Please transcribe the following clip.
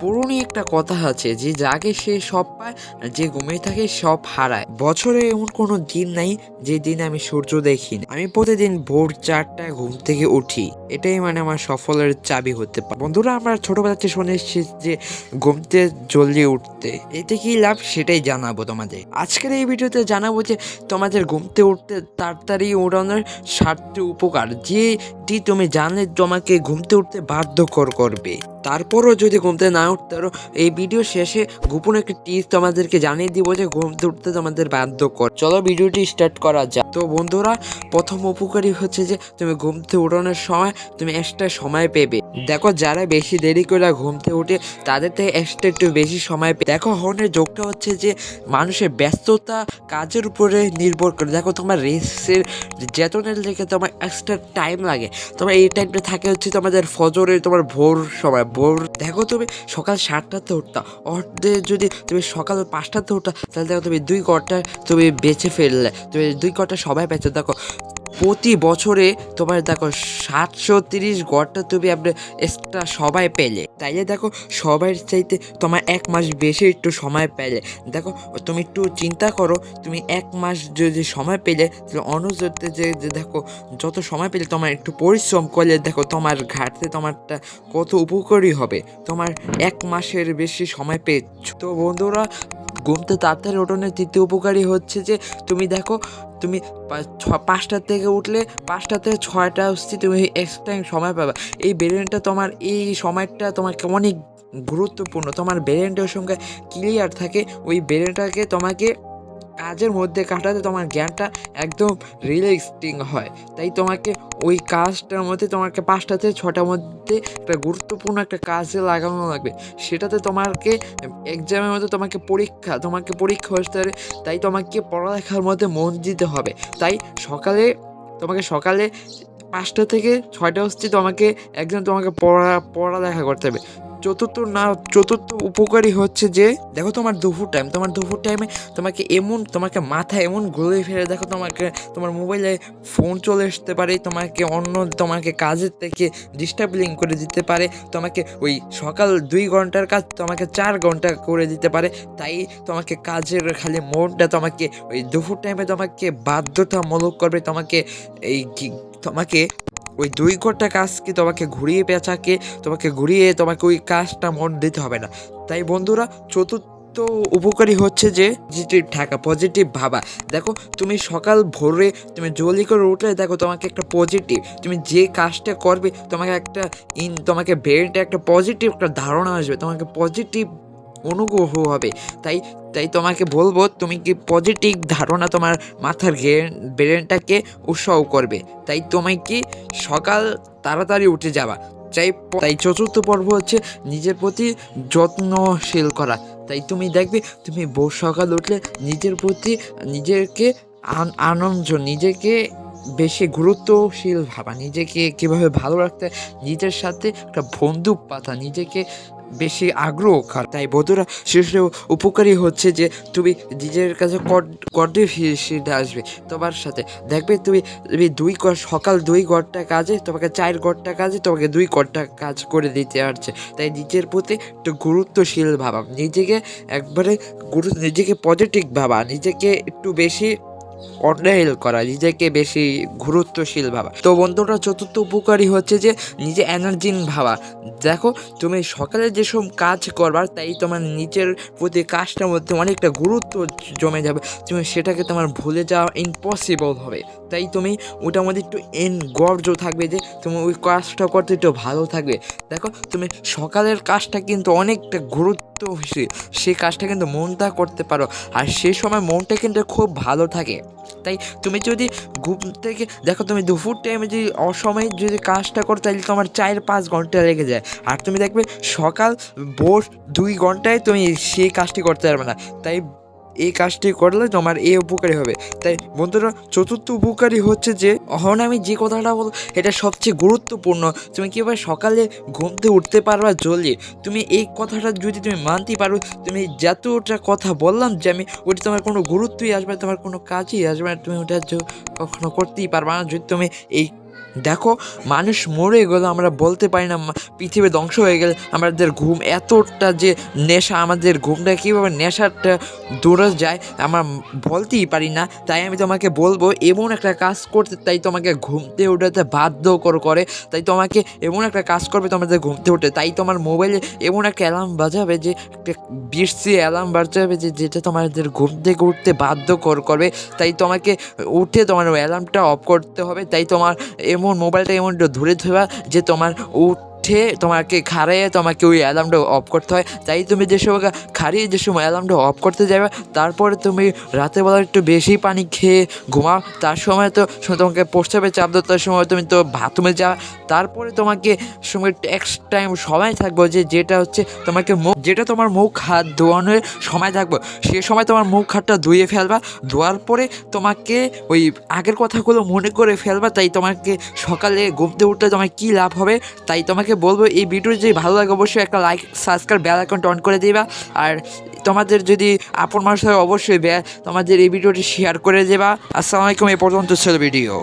পুরনো একটা কথা আছে যে জাগে সে সব পায়, যে ঘুমিয়ে থাকে সব হারায়। বছরে এমন কোনো দিন নাই যে দিন আমি সূর্য দেখিনি। আমি প্রতিদিন ভোর 4টায় ঘুম থেকে উঠি, এটাই মানে আমার সফলের চাবি হতে পারে। বন্ধুরা, আমরা ছোটবেলা থেকে শুনে এসেছি যে ঘুমতে জলদি উঠতে, এতে কি লাভ সেটাই জানাবো তোমাদের। আজকের এই ভিডিওতে জানাবো যে তোমাদের ঘুমতে উঠতে তাড়াতাড়ি উড়ানোর 7টি উপকার, যেটি তুমি জানলে তোমাকে ঘুমতে উঠতে বাধ্যকর করবে। তারপরও যদি ঘুমতে না উঠতে পারো, এই ভিডিও শেষে গোপন একটি টিপস তোমাদেরকে জানিয়ে দিব যে ঘুমতে উঠতে তোমাদের বাধ্যকর। চলো ভিডিওটি স্টার্ট করা যাক। তো বন্ধুরা, প্রথম উপকারী হচ্ছে যে তুমি ঘুমতে উঠানোর সময় তুমি এক্সট্রা সময় পেবে। দেখো, যারা বেশি দেরি করে ঘুমতে উঠে তাদের থেকে এক্সট্রা একটু বেশি সময় পেয়ে। দেখো, হর্নের যোগটা হচ্ছে যে মানুষের ব্যস্ততা কাজের উপরে নির্ভর করে। দেখো, তোমার রেসের যেতনের লেগে তোমার এক্সট্রা টাইম লাগে, তোমার এই টাইমটা থাকে হচ্ছে তোমাদের ফজরে, তোমার ভোর সময়। ভোর দেখো, তুমি সকাল 7টাতে উঠতা, অর্ধে যদি তুমি সকাল 5টাতে উঠতা, তাহলে দেখো তুমি 2 ঘন্টা তুমি বেঁচে ফেললে, তুমি 2 ঘন্টা সময় পেয়েছো। দেখো, প্রতি বছরে তোমার দেখো 730 ঘন্টা তুমি আপনার এক্সট্রা সময় পেলে। তাইলে দেখো, সবার চাইতে তোমার 1 মাস বেশি একটু সময় পেলে। দেখো, তুমি একটু চিন্তা করো, তুমি 1 মাস যদি সময় পেলে, তাহলে অনুযায়ী যে দেখো যত সময় পেলে তোমার একটু পরিশ্রম করলে দেখো তোমার ঘাটতে তোমারটা কত উপকারী হবে। তোমার 1 মাসের বেশি সময় পেয়েছ। তো বন্ধুরা, ঘুমতে তাড়াতাড়ি ওঠানোর তৃতীয় উপকারী হচ্ছে যে তুমি দেখো, তুমি 5টা থেকে উঠলে 5টা থেকে 6টা হচ্ছে তুমি এক্সট্রা সময় পাবা। এই ব্রেনটা তোমার এই সময়টা তোমাকে অনেক গুরুত্বপূর্ণ। তোমার ব্রেনটার সঙ্গে ক্লিয়ার থাকে, ওই ব্রেনটাকে তোমাকে কাজের মধ্যে কাটাতে তোমার জ্ঞানটা একদম রিল্যাক্সিং হয়। তাই তোমাকে ওই কাজটার মধ্যে তোমাকে 5টা থেকে 6টার মধ্যে একটা গুরুত্বপূর্ণ একটা কাজে লাগানো লাগবে। সেটাতে তোমাকে এক্সামের মধ্যে তোমাকে পরীক্ষা বসতে হবে। তাই তোমাকে পড়ালেখার মধ্যে মন দিতে হবে। তাই তোমাকে সকালে 5টা থেকে 6টা হচ্ছে তোমাকে একদম তোমাকে পড়ালেখা করতে হবে। চতুর্থ উপকারী হচ্ছে যে দেখো, তোমার দুপুর টাইমে তোমাকে মাথায় এমন ঘুরে ফিরে দেখো, তোমার মোবাইলে ফোন চলে আসতে পারে, তোমাকে কাজের থেকে ডিস্টার্বিং করে দিতে পারে। তোমাকে ওই সকাল 2 ঘন্টার কাজ তোমাকে 4 ঘন্টা করে দিতে পারে। তাই তোমাকে কাজের খালি মনটা তোমাকে ওই দুপুর টাইমে তোমাকে বাধ্যতামূলক করবে। তোমাকে ওই 2 ঘন্টা কাজকে তোমাকে তোমাকে ওই কাজটা মন দিতে হবে না। তাই বন্ধুরা, চতুর্থ উপকারী হচ্ছে যে পজিটিভ থাকা, পজিটিভ ভাবা। দেখো, তুমি সকাল ভোরে তুমি জলদি করে উঠলে দেখো তোমাকে একটা পজিটিভ, তুমি যে কাজটা করবে তোমাকে ব্রেনটা একটা পজিটিভ একটা ধারণা আসবে, তোমাকে পজিটিভ অনুগ্রহ হবে। তাই তোমাকে বলবো, তুমি কি পজিটিভ ধারণা তোমার মাথার ব্রেনটাকে উৎসাহ করবে। তাই তুমি কি সকাল তাড়াতাড়ি উঠে যাবা। তাই চতুর্থ পর্ব হচ্ছে নিজের প্রতি যত্নশীল করা। তাই তুমি দেখবে, তুমি ভোর সকাল উঠলে নিজের প্রতি নিজেকে নিজেকে বেশি গুরুত্বশীল ভাবা, নিজেকে কীভাবে ভালো রাখতে, নিজের সাথে একটা বন্ধু পাতা, নিজেকে বেশি আগ্রহ কর। তাই বন্ধুরা, শেষে উপকারী হচ্ছে যে তুমি নিজের কাছে কর্ডিফিসিটা আসবে তোমার সাথে। দেখবে তুমি সকাল 2 ঘন্টা কাজে তোমাকে 4 ঘন্টা কাজে তোমাকে 2 ঘন্টা কাজ করে দিতে পারছে। তাই নিজের প্রতি একটু গুরুত্বশীল ভাবা, নিজেকে পজিটিভ ভাবা, নিজেকে একটু বেশি অর্ডার করা, নিজেকে বেশি গুরুত্বশীল ভাবা। তো বন্ধুরা, চতুর্থ উপকারী হচ্ছে যে নিজে এনার্জিং ভাবা। দেখো, তুমি সকালে যেসব কাজ করবার, তাই তোমার নিজের প্রতি কাজটার মধ্যে অনেকটা গুরুত্ব জমে যাবে। তুমি সেটাকে তোমার ভুলে যাওয়া ইম্পসিবল হবে। তাই তুমি ওটার মধ্যে একটু এনগর্জ থাকবে, যে তুমি ওই কাজটা করতে একটু ভালো থাকবে। দেখো, তুমি সকালের কাজটা কিন্তু অনেকটা গুরুত্বশীল, সেই কাজটা কিন্তু মনটা করতে পারো, আর সেই সময় মনটা কিন্তু খুব ভালো থাকে। তাই তুমি যদি ঘুম থেকে দেখো, তুমি দুপুর টাইমে যদি অসময়ে যদি কাজটা করো, তাহলে তোমার 4-5 ঘন্টা লেগে যায়। আর তুমি দেখবে সকাল ভোর 2 ঘন্টায় তুমি সেই কাজটি করতে পারবে না। তাই এই কাজটি করলে তোমার এই উপকারী হবে। তাই বন্ধুরা, চতুর্থ উপকারী হচ্ছে যে এখন আমি যে কথাটা বলবো এটা সবচেয়ে গুরুত্বপূর্ণ। তুমি কীভাবে সকালে ঘুমতে উঠতে পারবা জলদি, তুমি এই কথাটা যদি তুমি মানতে পারো, তুমি যতটা কথা বললাম যে আমি, ওটা তোমার কোনো গুরুত্বই আসবে না, তোমার কোনো কাজই আসবে না, তুমি ওটা কখনো করতেই পারবা না যদি তুমি এই দেখো, মানুষ মরে গেল আমরা বলতে পারি না, পৃথিবী ধ্বংস হয়ে গেলে আমাদের ঘুম এতটা যে নেশা, আমাদের ঘুমটা কীভাবে নেশাটা দূরে যায় আমরা বলতেই পারি না। তাই আমি তোমাকে বলবো এমন একটা কাজ করতে, তাই তোমাকে ঘুমতে উঠাতে বাধ্য করে, তাই তোমাকে এমন একটা কাজ করবে তোমাদের ঘুমতে উঠে, তাই তোমার মোবাইলে এমন একটা অ্যালার্ম বাজাবে, যে একটা বিশ্রী অ্যালার্ম বাজাবে যেটা তোমাদের ঘুম থেকে উঠতে বাধ্য করবে। তাই তোমাকে উঠে তোমার অ্যালার্মটা অফ করতে হবে। তাই তোমার এমন মোবাইলটা এমন ধরে ধোয়া যে তোমার উঠে তোমাকে খাড়িয়ে তোমাকে ওই অ্যালার্মটা অফ করতে হয়। তাই তুমি যে সময় খাড়িয়ে যে সময় অ্যালার্মটা অফ করতে যাবে, তারপরে তুমি রাতের বেলা একটু বেশি পানি খেয়ে ঘুমাও। তার সময় তো তোমাকে প্রস্রাবে চাপ দেওয়ার সময় তুমি তো বাথরুমে যাও। তারপরে তোমাকে সময় এক্সট্রা টাইম সময় থাকবো, যেটা হচ্ছে তোমাকে যেটা তোমার মুখ হাত ধোয়ানোর সময় থাকবো, সে সময় তোমার মুখ হাতটা ধুয়ে ফেলবা। ধোয়ার পরে তোমাকে ওই আগের কথাগুলো মনে করে ফেলবা। তাই তোমাকে সকালে ঘুমতে উঠলে তোমার কী লাভ হবে, তাই তোমাকে বলবো এই ভিডিও যদি ভালো লাগে অবশ্যই একটা লাইক, সাবস্ক্রাইব, বেল আইকনটা অন করে দিবা। আর তোমাদের যদি আপন মানুষ হয় অবশ্যই তোমাদের এই ভিডিওটি শেয়ার করে দেবা। আসসালামু আলাইকুম, এই পর্যন্ত ছিল ভিডিও।